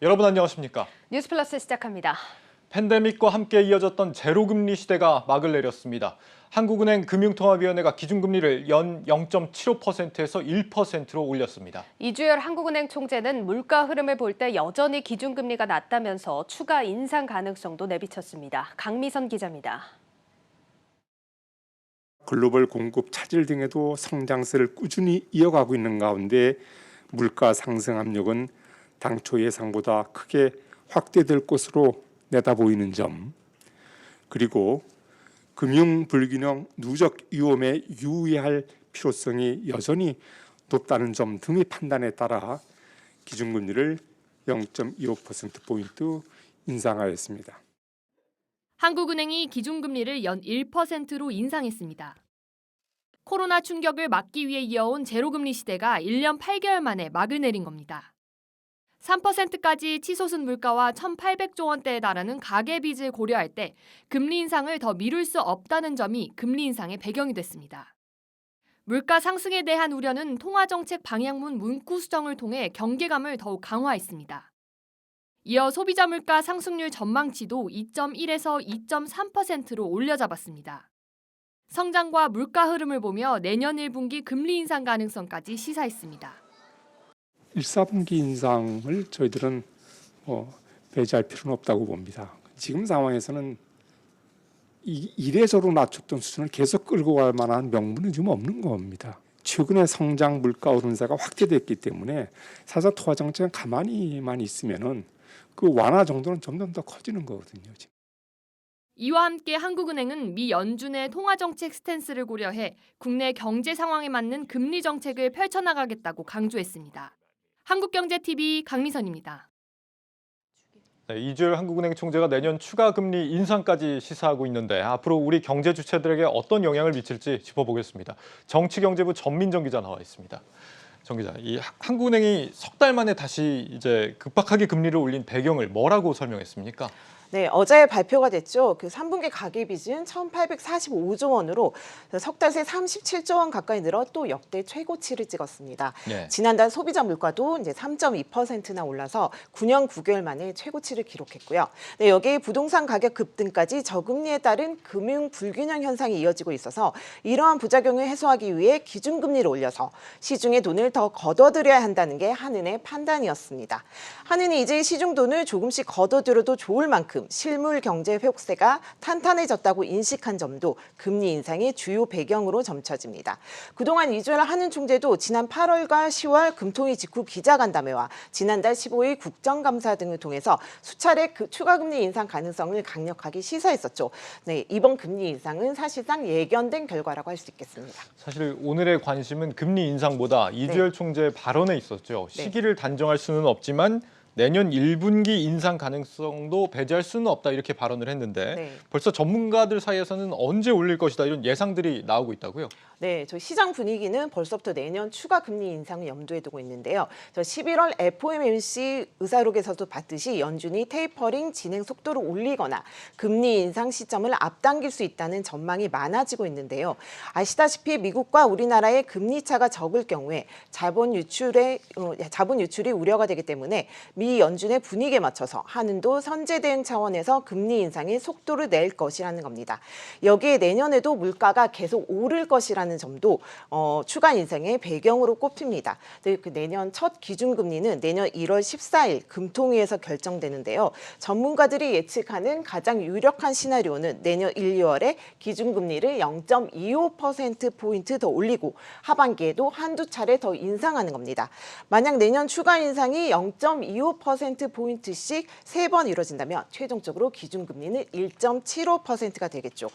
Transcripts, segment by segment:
여러분 안녕하십니까? 뉴스플러스 시작합니다. 팬데믹과 함께 이어졌던 제로금리 시대가 막을 내렸습니다. 한국은행 금융통화위원회가 기준금리를 연 0.75%에서 1%로 올렸습니다. 이주열 한국은행 총재는 물가 흐름을 볼 때 여전히 기준금리가 낮다면서 추가 인상 가능성도 내비쳤습니다. 강미선 기자입니다. 글로벌 공급 차질 등에도 성장세를 꾸준히 이어가고 있는 가운데 물가 상승 압력은 당초 예상보다 크게 확대될 것으로 내다보이는 점, 그리고 금융 불균형 누적 위험에 유의할 필요성이 여전히 높다는 점 등의 판단에 따라 기준금리를 0.25%포인트 인상하였습니다. 한국은행이 기준금리를 연 1%로 인상했습니다. 코로나 충격을 막기 위해 이어온 제로금리 시대가 1년 8개월 만에 막을 내린 겁니다. 3%까지 치솟은 물가와 1,800조 원대에 달하는 가계빚을 고려할 때 금리 인상을 더 미룰 수 없다는 점이 금리 인상의 배경이 됐습니다. 물가 상승에 대한 우려는 통화정책 방향문 문구 수정을 통해 경계감을 더욱 강화했습니다. 이어 소비자 물가 상승률 전망치도 2.1에서 2.3%로 올려잡았습니다. 성장과 물가 흐름을 보며 내년 1분기 금리 인상 가능성까지 시사했습니다. 1, 4분기 인상을 저희들은 배제할 필요는 없다고 봅니다. 지금 상황에서는 이례적으로 낮췄던 수준을 계속 끌고 갈 만한 명분은 지금 없는 겁니다. 최근에 성장 물가 오름세가 확대됐기 때문에 사실 통화 정책은 가만히만 있으면은 그 완화 정도는 점점 더 커지는 거거든요. 지금. 이와 함께 한국은행은 미 연준의 통화정책 스탠스를 고려해 국내 경제 상황에 맞는 금리 정책을 펼쳐나가겠다고 강조했습니다. 한국경제TV 강미선입니다. 네, 이주열 한국은행 총재가 내년 추가 금리 인상까지 시사하고 있는데 앞으로 우리 경제 주체들에게 어떤 영향을 미칠지 짚어보겠습니다. 정치경제부 전민정 기자 나와 있습니다. 정 기자, 이 한국은행이 석 달 만에 다시 이제 급박하게 금리를 올린 배경을 뭐라고 설명했습니까? 네, 어제 발표가 됐죠. 그 3분기 가계빚은 1,845조 원으로 석 달 새 37조 원 가까이 늘어 또 역대 최고치를 찍었습니다. 네. 지난달 소비자 물가도 이제 3.2%나 올라서 9년 9개월 만에 최고치를 기록했고요. 네, 여기에 부동산 가격 급등까지 저금리에 따른 금융 불균형 현상이 이어지고 있어서 이러한 부작용을 해소하기 위해 기준금리를 올려서 시중에 돈을 더 걷어들여야 한다는 게 한은의 판단이었습니다. 한은이 이제 시중 돈을 조금씩 걷어들여도 좋을 만큼 실물 경제 회복세가 탄탄해졌다고 인식한 점도 금리 인상의 주요 배경으로 점쳐집니다. 그동안 이주열 한은 총재도 지난 8월과 10월 금통위 직후 기자간담회와 지난달 15일 국정감사 등을 통해서 수차례 그 추가 금리 인상 가능성을 강력하게 시사했었죠. 네, 이번 금리 인상은 사실상 예견된 결과라고 할 수 있겠습니다. 사실 오늘의 관심은 금리 인상보다 이주열 총재의 발언에 있었죠. 시기를 단정할 수는 없지만 내년 1분기 인상 가능성도 배제할 수는 없다 이렇게 발언을 했는데 벌써 전문가들 사이에서는 언제 올릴 것이다 이런 예상들이 나오고 있다고요? 네, 저 시장 분위기는 벌써부터 내년 추가 금리 인상을 염두에 두고 있는데요. 저 11월 FOMC 의사록에서도 봤듯이 연준이 테이퍼링 진행 속도를 올리거나 금리 인상 시점을 앞당길 수 있다는 전망이 많아지고 있는데요. 아시다시피 미국과 우리나라의 금리 차가 적을 경우에 자본 유출이 우려가 되기 때문에 미 연준의 분위기에 맞춰서 한은도 선제 대응 차원에서 금리 인상의 속도를 낼 것이라는 겁니다. 여기에 내년에도 물가가 계속 오를 것이라는 점도 추가 인상의 배경으로 꼽힙니다. 그 내년 첫 기준금리는 내년 1월 14일 금통위에서 결정되는데요. 전문가들이 예측하는 가장 유력한 시나리오는 내년 1, 2월에 기준금리를 0.25%포인트 더 올리고 하반기에도 한두 차례 더 인상하는 겁니다. 만약 내년 추가 인상이 0.25%포인트씩 3번 이뤄진다면 최종적으로 기준금리는 1.75%가 되겠죠.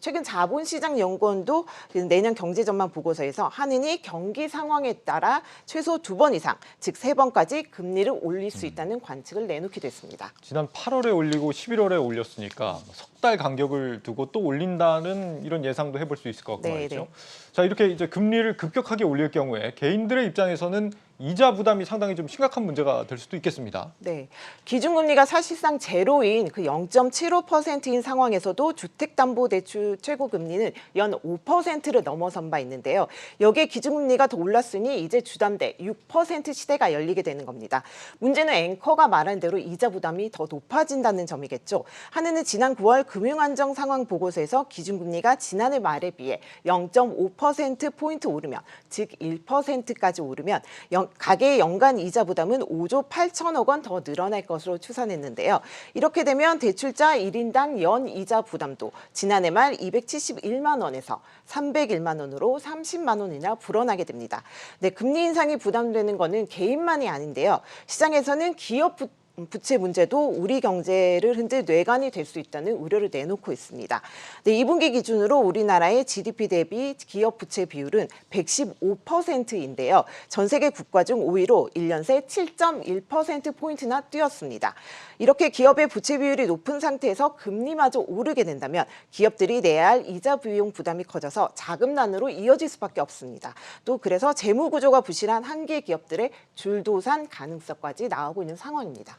최근 자본시장연구원도 내년 경제전망 보고서에서 한은이 경기 상황에 따라 최소 2번 이상, 즉 3번까지 금리를 올릴 수 있다는 관측을 내놓기도 했습니다. 지난 8월에 올리고 11월에 올렸으니까 석 달 간격을 두고 또 올린다는 이런 예상도 해볼 수 있을 것 같고 말이죠. 자, 이렇게 이제 금리를 급격하게 올릴 경우에 개인들의 입장에서는 이자 부담이 상당히 좀 심각한 문제가 될 수도 있겠습니다. 네, 기준금리가 사실상 제로인 그 0.75%인 상황에서도 주택담보대출 최고금리는 연 5%를 넘어선 바 있는데요. 여기에 기준금리가 더 올랐으니 이제 주담대 6% 시대가 열리게 되는 겁니다. 문제는 앵커가 말한 대로 이자 부담이 더 높아진다는 점이겠죠. 한은은 지난 9월 금융안정 상황 보고서에서 기준금리가 지난해 말에 비해 0.5%포인트 오르면, 즉 1%까지 오르면 가계의 연간 이자 부담은 5조 8천억 원 더 늘어날 것으로 추산했는데요. 이렇게 되면 대출자 1인당 연 이자 부담도 지난해 말 271만 원에서 301만 원으로 30만 원이나 불어나게 됩니다. 네, 금리 인상이 부담되는 것은 개인만이 아닌데요. 시장에서는 기업 부채 문제도 우리 경제를 흔들 뇌관이 될 수 있다는 우려를 내놓고 있습니다. 네, 2분기 기준으로 우리나라의 GDP 대비 기업 부채 비율은 115%인데요. 전 세계 국가 중 5위로 1년 새 7.1%포인트나 뛰었습니다. 이렇게 기업의 부채 비율이 높은 상태에서 금리마저 오르게 된다면 기업들이 내야 할 이자 비용 부담이 커져서 자금난으로 이어질 수밖에 없습니다. 또 그래서 재무 구조가 부실한 한계 기업들의 줄도산 가능성까지 나오고 있는 상황입니다.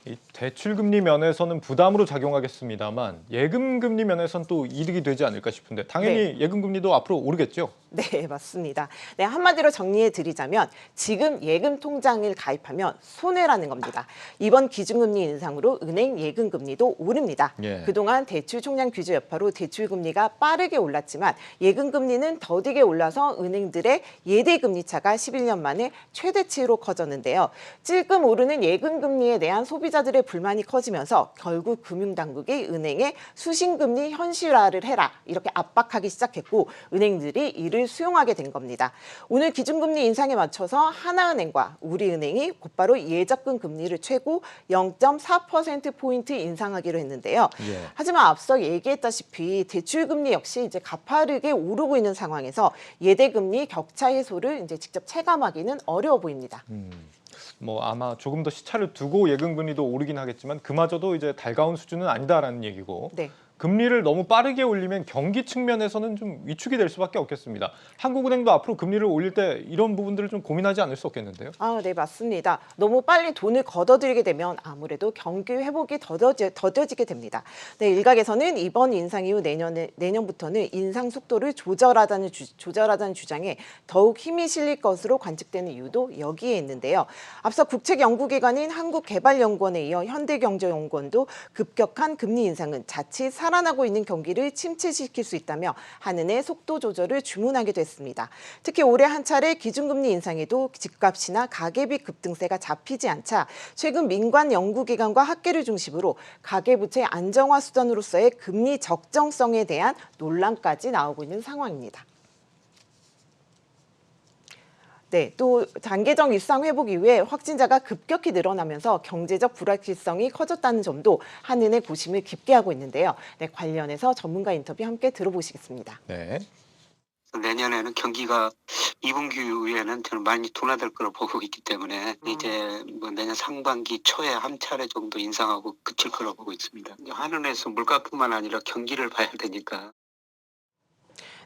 이 대출금리 면에서는 부담으로 작용하겠습니다만 예금금리 면에서는 또 이득이 되지 않을까 싶은데 당연히 예금금리도 앞으로 오르겠죠? 네, 맞습니다. 네, 한마디로 정리해 드리자면 지금 예금 통장을 가입하면 손해라는 겁니다. 이번 기준금리 인상으로 은행 예금금리도 오릅니다. 예. 그동안 대출 총량 규제 여파로 대출금리가 빠르게 올랐지만 예금금리는 더디게 올라서 은행들의 예대금리 차가 11년 만에 최대치로 커졌는데요. 찔끔 오르는 예금금리에 대한 소비자들의 불만이 커지면서 결국 금융당국이 은행에 수신금리 현실화를 해라 이렇게 압박하기 시작했고 은행들이 이를 수용하게 된 겁니다. 오늘 기준금리 인상에 맞춰서 하나은행과 우리은행이 곧바로 예적금 금리를 최고 0.4%포인트 인상하기로 했는데요. 예. 하지만 앞서 얘기했다시피 대출금리 역시 이제 가파르게 오르고 있는 상황에서 예대금리 격차 해소를 이제 직접 체감하기는 어려워 보입니다. 뭐 아마 조금 더 시차를 두고 예금금리도 오르긴 하겠지만 그마저도 이제 달가운 수준은 아니다라는 얘기고 네. 금리를 너무 빠르게 올리면 경기 측면에서는 좀 위축이 될 수밖에 없겠습니다. 한국은행도 앞으로 금리를 올릴 때 이런 부분들을 좀 고민하지 않을 수 없겠는데요. 네, 맞습니다. 너무 빨리 돈을 걷어들이게 되면 아무래도 경기 회복이 더뎌지게 됩니다. 네, 일각에서는 이번 인상 이후 내년부터는 인상 속도를 조절하자는 주장에 더욱 힘이 실릴 것으로 관측되는 이유도 여기에 있는데요. 앞서 국책연구기관인 한국개발연구원에 이어 현대경제연구원도 급격한 금리 인상은 자칫 살아나고 있는 경기를 침체시킬 수 있다며 한은의 속도 조절을 주문하기도 했습니다. 특히 올해 한 차례 기준금리 인상에도 집값이나 가계비 급등세가 잡히지 않자 최근 민관 연구기관과 학계를 중심으로 가계부채 안정화 수단으로서의 금리 적정성에 대한 논란까지 나오고 있는 상황입니다. 네, 또 단계적 일상 회복 이후에 확진자가 급격히 늘어나면서 경제적 불확실성이 커졌다는 점도 한은의 고심을 깊게 하고 있는데요. 네, 관련해서 전문가 인터뷰 함께 들어보시겠습니다. 네. 내년에는 경기가 2분기 이후에는 저는 많이 둔화될 거로 보고 있기 때문에 이제 뭐 내년 상반기 초에 한 차례 정도 인상하고 그칠 거로 보고 있습니다. 한은에서 물가뿐만 아니라 경기를 봐야 되니까.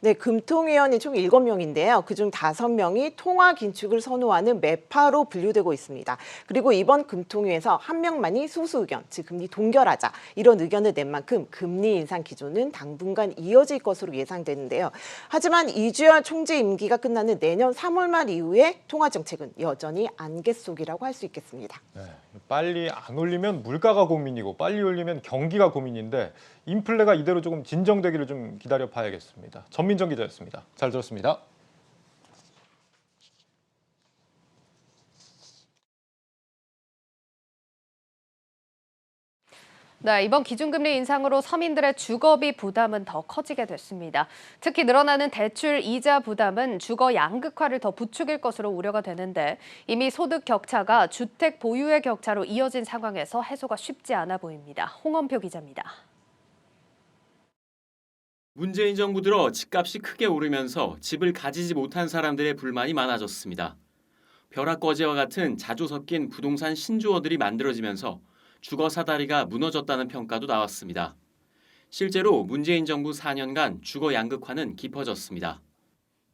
네, 금통위원이 총 7명인데요. 그중 5명이 통화 긴축을 선호하는 매파로 분류되고 있습니다. 그리고 이번 금통위에서 한 명만이 소수 의견, 즉 금리 동결하자 이런 의견을 낸 만큼 금리 인상 기조는 당분간 이어질 것으로 예상되는데요. 하지만 이주열 총재 임기가 끝나는 내년 3월 말 이후에 통화 정책은 여전히 안개 속이라고 할 수 있겠습니다. 네, 빨리 안 올리면 물가가 고민이고 빨리 올리면 경기가 고민인데 인플레가 이대로 조금 진정되기를 좀 기다려 봐야겠습니다. 전민정 기자였습니다. 잘 들었습니다. 네, 이번 기준금리 인상으로 서민들의 주거비 부담은 더 커지게 됐습니다. 특히 늘어나는 대출 이자 부담은 주거 양극화를 더 부추길 것으로 우려가 되는데 이미 소득 격차가 주택 보유의 격차로 이어진 상황에서 해소가 쉽지 않아 보입니다. 홍원표 기자입니다. 문재인 정부 들어 집값이 크게 오르면서 집을 가지지 못한 사람들의 불만이 많아졌습니다. 벼락거지와 같은 자주 섞인 부동산 신주어들이 만들어지면서 주거 사다리가 무너졌다는 평가도 나왔습니다. 실제로 문재인 정부 4년간 주거 양극화는 깊어졌습니다.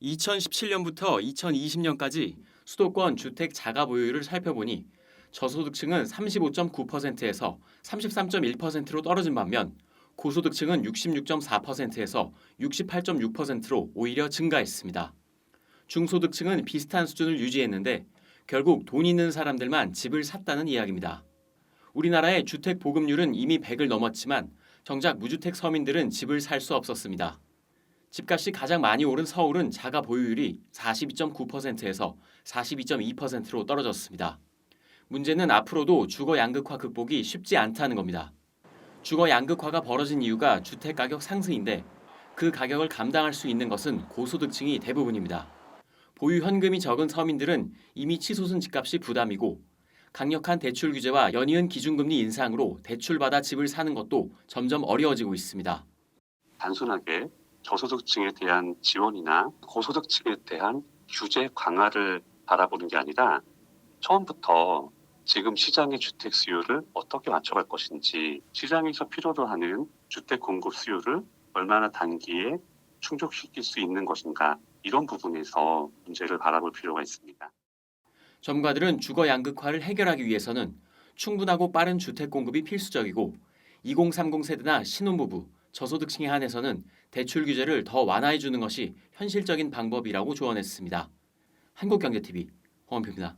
2017년부터 2020년까지 수도권 주택 자가 보유율을 살펴보니 저소득층은 35.9%에서 33.1%로 떨어진 반면 고소득층은 66.4%에서 68.6%로 오히려 증가했습니다. 중소득층은 비슷한 수준을 유지했는데 결국 돈 있는 사람들만 집을 샀다는 이야기입니다. 우리나라의 주택 보급률은 이미 100을 넘었지만 정작 무주택 서민들은 집을 살 수 없었습니다. 집값이 가장 많이 오른 서울은 자가 보유율이 42.9%에서 42.2%로 떨어졌습니다. 문제는 앞으로도 주거 양극화 극복이 쉽지 않다는 겁니다. 주거 양극화가 벌어진 이유가 주택 가격 상승인데 그 가격을 감당할 수 있는 것은 고소득층이 대부분입니다. 보유 현금이 적은 서민들은 이미 치솟은 집값이 부담이고 강력한 대출 규제와 연이은 기준금리 인상으로 대출받아 집을 사는 것도 점점 어려워지고 있습니다. 단순하게 저소득층에 대한 지원이나 고소득층에 대한 규제 강화를 바라보는 게 아니라 처음부터 지금 시장의 주택 수요를 어떻게 맞춰갈 것인지, 시장에서 필요로 하는 주택 공급 수요를 얼마나 단기에 충족시킬 수 있는 것인가, 이런 부분에서 문제를 바라볼 필요가 있습니다. 전문가들은 주거 양극화를 해결하기 위해서는 충분하고 빠른 주택 공급이 필수적이고 2030 세대나 신혼부부, 저소득층에 한해서는 대출 규제를 더 완화해 주는 것이 현실적인 방법이라고 조언했습니다. 한국경제TV 홍원표입니다.